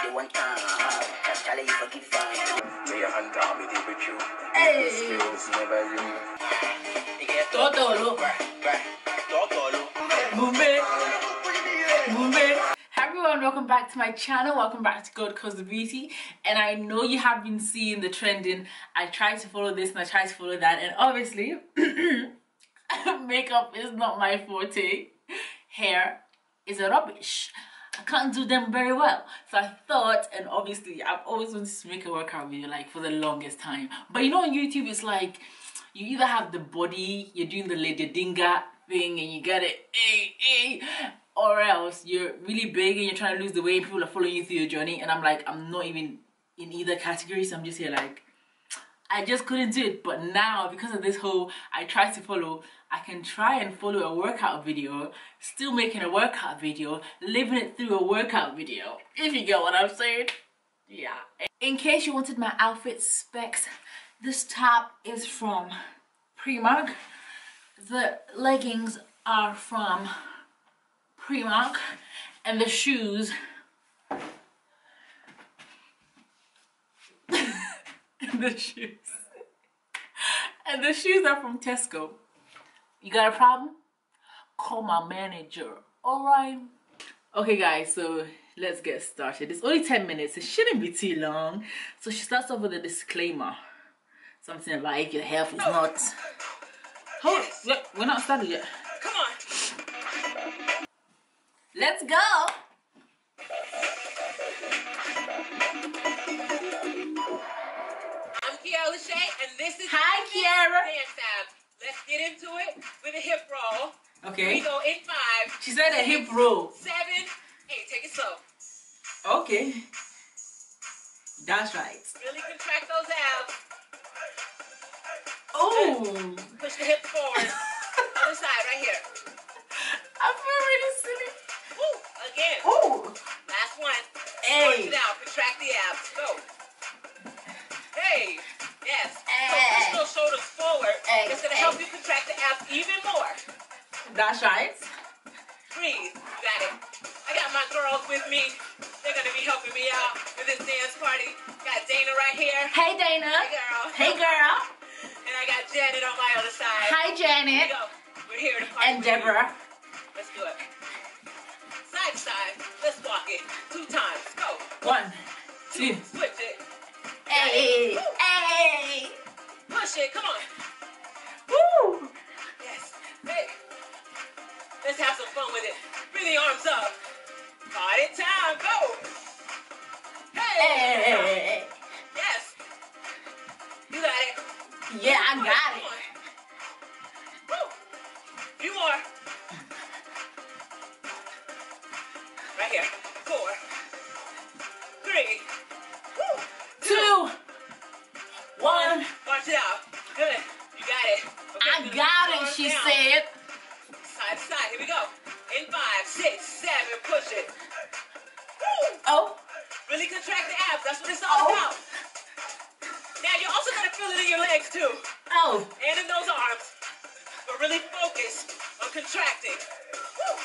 the one time. Charlie, you forgive fine. Lay your hand down with it with you. Hey. Skills never you. Totolo. Hi everyone, welcome back to my channel. Welcome back to God Cause the Beauty. And I know you have been seeing the trending. I try to follow this and I try to follow that, and obviously makeup is not my forte. Hair is a rubbish. I can't do them very well. So I thought, and obviously I've always wanted to make a workout video like for the longest time. But you know, on YouTube it's like you either have the body, you're doing the Lady Dinga thing and you get it, or else you're really big and you're trying to lose the weight and people are following you through your journey. And I'm like, I'm not even in either category, so I'm just here like, I just couldn't do it. But now, because of this whole I try to follow, I can try and follow a workout video, still making a workout video, living it through a workout video, if you get what I'm saying. Yeah. In case you wanted my outfit specs, this top is from Primark. The leggings are from Primark, and the shoes the shoes are from Tesco. You got a problem? Call my manager. All right. Okay guys, so let's get started. It's only 10 minutes. It shouldn't be too long. So she starts off with a disclaimer. Something about if your health is not... Hold, look, we're not started yet. Come on. Let's go. I'm Kaeira LaShae, and this is Hi, Kaeira. Dance Tab. Let's get into it with a hip roll. Okay. We go in 5. She said a hip roll. 7, 8. Take it slow. Okay. That's right. Really contract those abs. Oh. Push the hips forward. Other side, right here. I feel really silly. Woo. Again. Oh. Last one. Hey. Work it out. Contract the abs. Go. Hey. Yes. Hey. So push those shoulders forward. Hey. It's going to help you contract the abs even more. That's right. Breathe. You got it. I got my girls with me. They're going to be helping me out with this dance party. Got Dana right here. Hey, Dana. Hey, girl. Hey, girl. And I got Janet on my other side. Hi, Janet. Here we go. We're here to party. And Deborah. Let's do it. Side to side. Let's walk it. 2 times. Go. 1, 2. Switch it. Hey. Woo. Hey. Push it. Come on. Woo. Yes. Hey. Let's have some fun with it. Bring the arms up. Party time. Go. Hey. Hey. Yes. You got it. Yeah, I got Come it. on. Woo. Few more. Right here. 4, 3. Woo. 2, 1. March it out. Good. You got it. Okay, I got it, she said. Side to side. Here we go. In 5, 6, 7. Push it. Woo. Oh. Really contract the abs. That's what it's all about. Now, you're also going to feel it in your legs, too. Oh. And in those arms. But really focus on contracting. Woo.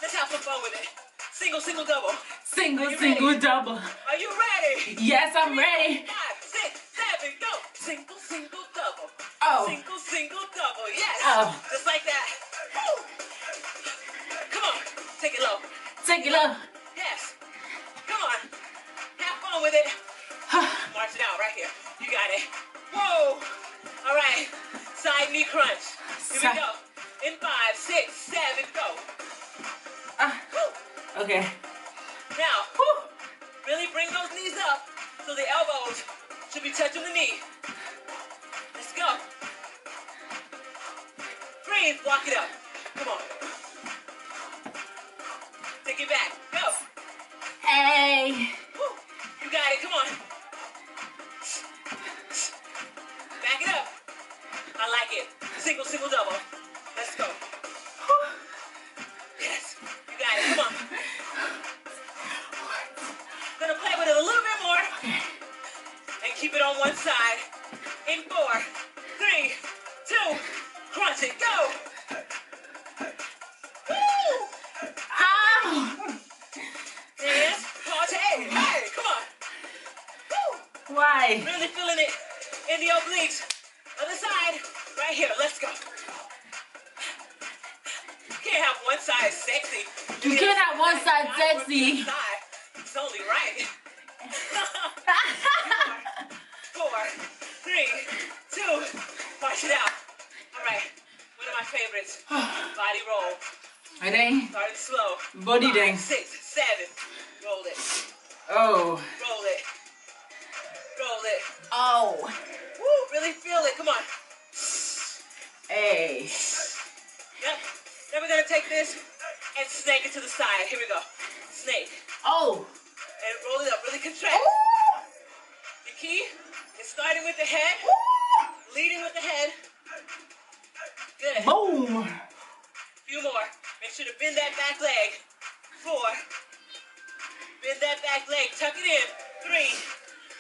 Let's have some fun with it. Single, single, double. Single, Are you single, ready? double. Are you ready? Yes, I'm ready. 5, 6, 7, go. Single, single, double. Oh. Single, single, double. Yes. Oh. Just like that. Woo. Come on. Take it low. Take it up. Yes. Come on. Have fun with it. March it out right here. You got it. Whoa. All right. Side knee crunch. Here we go. In 5, 6, 7, go. Woo. Okay. Now, really bring those knees up so the elbows should be touching the knee. Let's go. Breathe. Walk it up. Come on. Take it back. Go. Hey. Woo. You got it. Come on. Back it up. I like it. Single, single, double. Let's go. Yes. You got it. Come on. Gonna play with it a little bit more. And keep it on one side. In 4, 3, 2. Crunch it. Go. Woo. Ah. Dance. Party. Hey. Come Aye. Really feeling it in the obliques. Other side, right here. Let's go. You can't have one side sexy. You can't have one side sexy. It's only right. 4, 3, 2, march it out. All right, one of my favorites, body roll. Are they? Starting slow. Body 5, dance. 6, 7, roll it. Oh. Roll it. Roll it. Oh. Woo, really feel it, come on. Hey. Yep, then we're gonna take this and snake it to the side. Here we go, snake. Oh. And roll it up, really contract. Ooh. The key is starting with the head, leading with the head. Good. Boom. Few more. Make sure to bend that back leg. 4. Bend that back leg. Tuck it in. 3.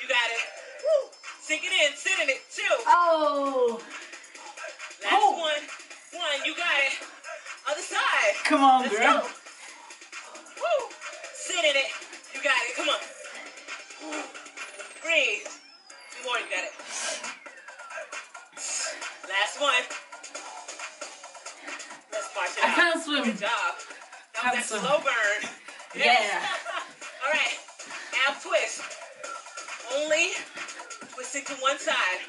You got it. Woo. Sink it in. Sit in it. 2. Oh. Last one. 1. You got it. Other side. Come on, Let's girl. go. Woo. Sit in it. You got it. Come on. Woo. Breathe. 2 more. You got it. Last one. Let's march it I out. can't swim. Good job. That was that Can't swim. slow burn. Yeah. All right. Ab twist. Only twisting to one side.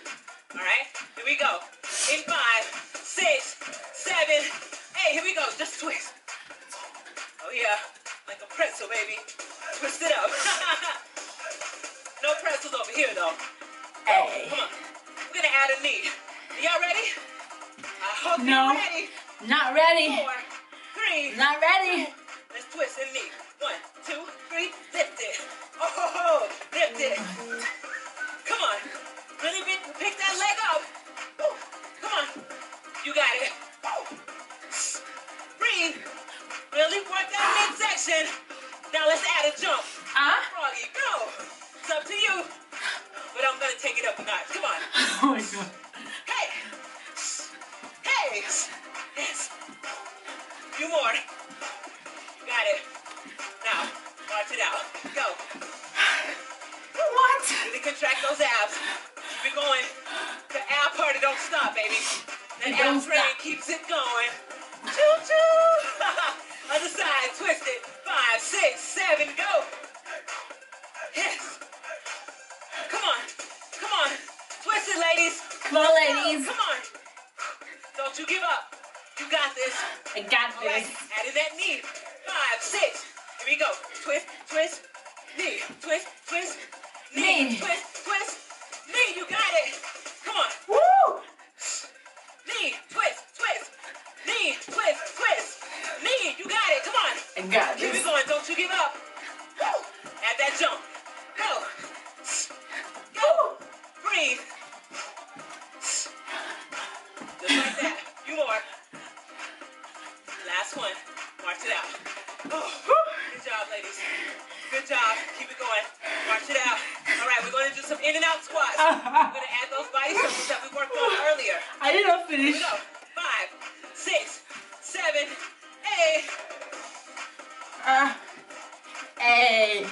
All right. Here we go. In 5, 6, 7, 8. Here we go. Just twist. Oh yeah. Like a pretzel, baby. Twist it up. No pretzels over here though. Hey. Come on. We're gonna add a knee. Y'all ready? I hope No. you're ready. Not ready. 4, 3. Not ready. Let's twist and knee. 1, 2, 3. Lift it. Oh, lift it. Come on. Really pick that leg up. Woo. Come on. You got it. Woo. Breathe. Really work that midsection. Now let's add a jump. Froggy, go. It's up to you. But I'm going to take it up a notch. Come on. Oh my god. Hey. Hey. Yes. Few more. You got it. Now, march it out. Go. What? Really contract those abs. Keep it going. The ab party don't stop, baby. That It don't ab train stop. keeps it going. Choo-choo. Other side, twist it. 5, 6, 7, go. Yes. Come on. Come on. Twist it, ladies. Come on, ladies. Come on. Don't you give up. You got this. I got All right. this. Add in that knee. 5, 6. Here we go. Twist, twist, knee. Twist, twist, knee. Knee. Twist, twist, knee. You got it. Come on. Woo! Knee. Twist, twist. Knee. Twist, twist. Knee. You got it. Come on. I got Keep this. it going. Don't you give up. Woo. Add that jump. Go. Go. Breathe. Just like that. Few more. Last one. March it out. Oh, good job, ladies. Good job. Keep it going. March it out. All right, we're going to do some in and out squats. We're going to add those body circles that we worked on earlier. I didn't Here we finish. go. 5, 6, 7, 8. Hey.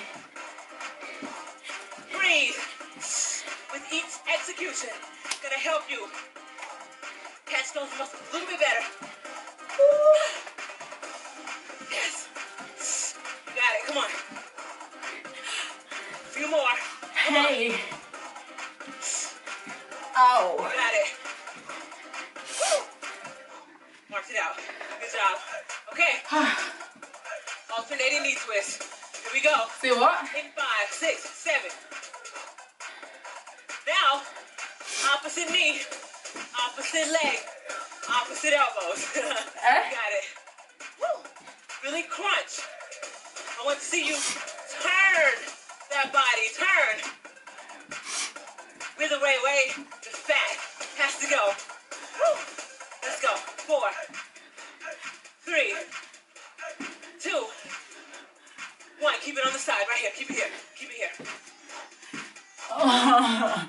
Breathe. With each execution, it's going to help you catch those muscles a little bit better. Yes. You got it. Come on. A few more. Come on. Hey. Oh. You got it. Woo. March it out. Good job. Okay. Alternating knee twist. Here we go. See what? In 5, 6, 7. Now, opposite knee, opposite leg, opposite elbows. You got it. Woo. Really crunch. I want to see you turn that body. Turn. Wither way. The fat has to go. Woo. Let's go. 4, 3, 2, 1. Keep it on the side right here. Keep it here. Keep it here. Oh.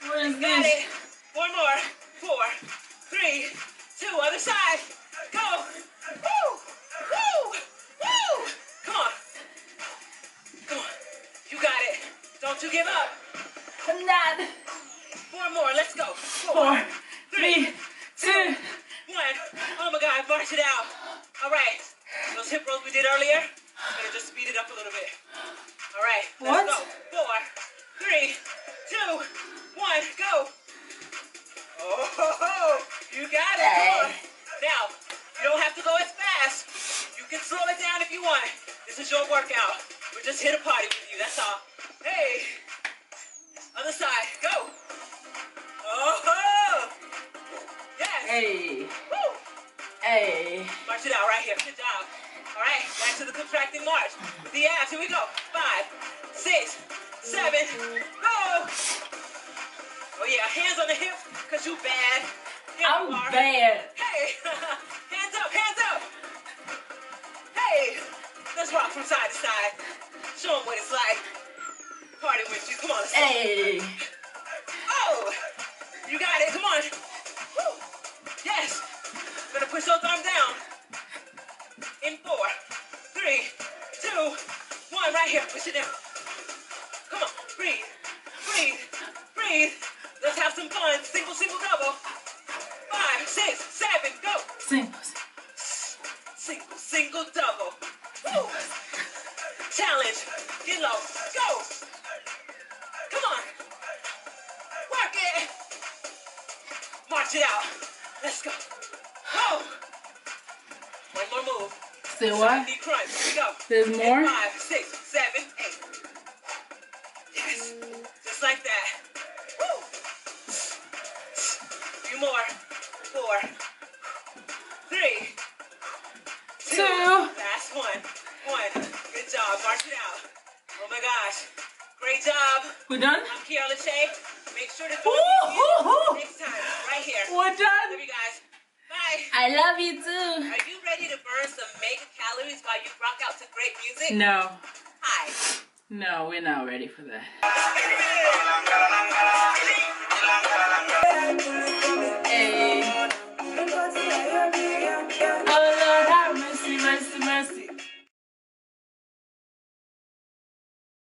What is Got this? it. 4 more. 4, 3, 2. Other side. Go. Woo. Woo. Woo. Come on. Come on. You got it. Don't you give up. I'm not. 4 more. Let's go. 4, 3, 2. 1. Oh my God, march it out. All right. Those hip rolls we did earlier, I'm gonna just speed it up a little bit. All right, let's go. 4, 3, 2, 1, go. Oh, you got it. Come on. Now, you don't have to go as fast. You can slow it down if you want. This is your workout. We're just here to party with you, that's all. Hey. Other side, go. Oh, yes. Hey. Woo. Hey. March it out right here. Good job. All right, back to the contracting march. With the abs, here we go. 5, 6, 7, go. Oh yeah, hands on the hips, cause you bad. Here I'm you are. bad. Hey, hands up, hands up. Hey, let's rock from side to side. Show them what it's like. Party with you, come on. Let's Hey. Oh, you got it, come on. Woo. Yes, gonna push those arms down. In 4, 3, 2, 1, right here, push it down. Come on, breathe, breathe, breathe. Let's have some fun. Single, single, double. 5, 6, 7, go. Singles. Single, single, double. Woo. Challenge. Get low. Go. Come on. Work it. March it out. Let's go. Go. One more move. Say what? Knee crunch. Here we go. There's more? 5, 6, 7, 8. Yes. Just like that. Woo. Few more. 4, 3, 2. Last one. 1. Good job. March it out. Oh my gosh. Great job. We're done? I'm KEAIRA LaShae. Make sure to join me next time. Right here. We're done. Love you guys. Bye. I love you too. Are you ready to burn some mega calories while you rock out to great music? No. Hi. No, we're not ready for that.